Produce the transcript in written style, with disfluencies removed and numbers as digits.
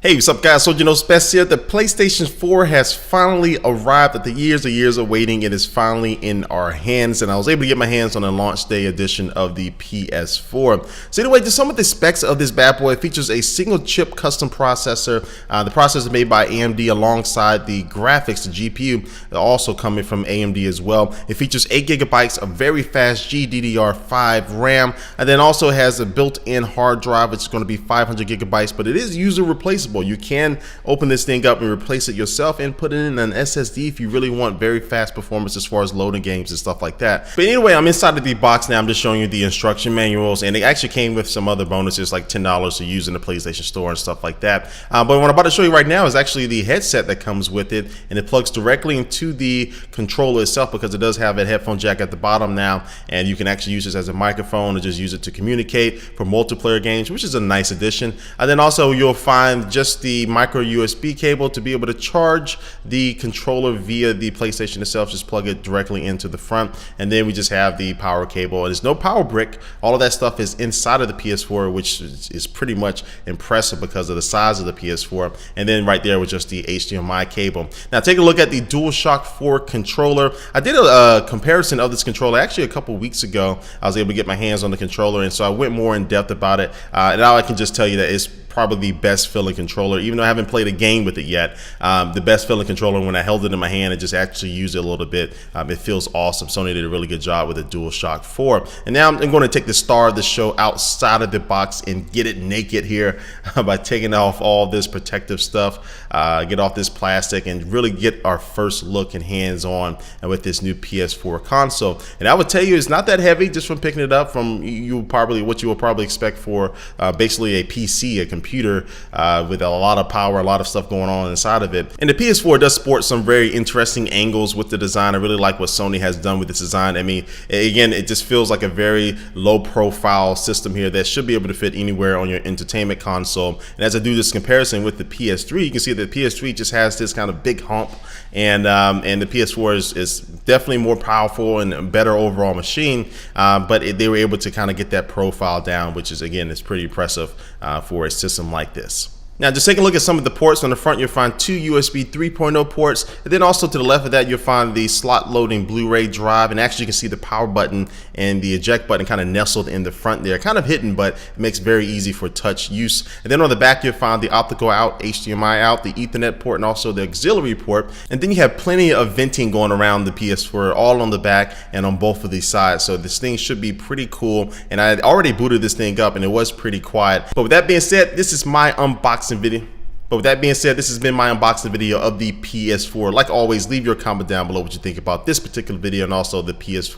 Hey, what's up guys? So Spec here. The PlayStation 4 has finally arrived after years of waiting. It is finally in our hands, and I was able to get my hands on the launch day edition of the PS4. So anyway, just some of the specs of this bad boy. It features a single chip custom processor. The processor made by AMD alongside the graphics, the GPU, also coming from AMD as well. It features 8 gigabytes of very fast GDDR5 RAM, and then also has a built-in hard drive, which is going to be 500 gigabytes, but it is user replaceable. You can open this thing up and replace it yourself and put it in an SSD if you really want very fast performance as far as loading games and stuff like that. But anyway, I'm inside of the box now. I'm just showing you the instruction manuals, and it actually came with some other bonuses like $10 to use in the PlayStation Store and stuff like that. But what I'm about to show you right now is actually the headset that comes with it, and it plugs directly into the controller itself because it does have a headphone jack at the bottom now, and you can actually use this as a microphone or just use it to communicate for multiplayer games, which is a nice addition. And then also you'll find just the micro USB cable to be able to charge the controller via the PlayStation itself. Just plug it directly into the front, and then we just have the power cable. There's no power brick. All of that stuff is inside of the PS4, which is pretty much impressive because of the size of the PS4. And then right there was just the HDMI cable. Now take a look at the DualShock 4 controller. I did a comparison of this controller actually a couple weeks ago. I was able to get my hands on the controller, and so I went more in depth about it. And now I can just tell you that it's probably the best feeling controller, even though I haven't played a game with it yet. The best feeling controller, when I held it in my hand and just actually used it a little bit, it feels awesome. Sony did a really good job with the DualShock 4. And now I'm going to take the star of the show outside of the box and get it naked here by taking off all this protective stuff, get off this plastic, and really get our first look and hands-on with this new PS4 console. And I would tell you, it's not that heavy just from picking it up from what you will probably expect for basically a PC, a computer with a lot of power, a lot of stuff going on inside of it. And the PS4 does sport some very interesting angles with the design. I really like what Sony has done with this design. I mean, again, it just feels like a very low profile system here that should be able to fit anywhere on your entertainment console. And as I do this comparison with the PS3, you can see that the PS3 just has this kind of big hump, and the PS4 is definitely more powerful and a better overall machine, but they were able to kind of get that profile down, which is, again, is pretty impressive for a system like this. Now, just take a look at some of the ports. On the front, you'll find 2 USB 3.0 ports, and then also to the left of that, you'll find the slot loading Blu-ray drive, and actually you can see the power button and the eject button kind of nestled in the front there, kind of hidden, but it makes it very easy for touch use. And then on the back, you'll find the optical out, HDMI out, the Ethernet port, and also the auxiliary port. And then you have plenty of venting going around the PS4, all on the back and on both of these sides. So this thing should be pretty cool, and I had already booted this thing up, and it was pretty quiet. But with that being said, this is my unboxing video. But with that being said, this has been my unboxing video of the PS4. Like always, leave your comment down below what you think about this particular video and also the PS4.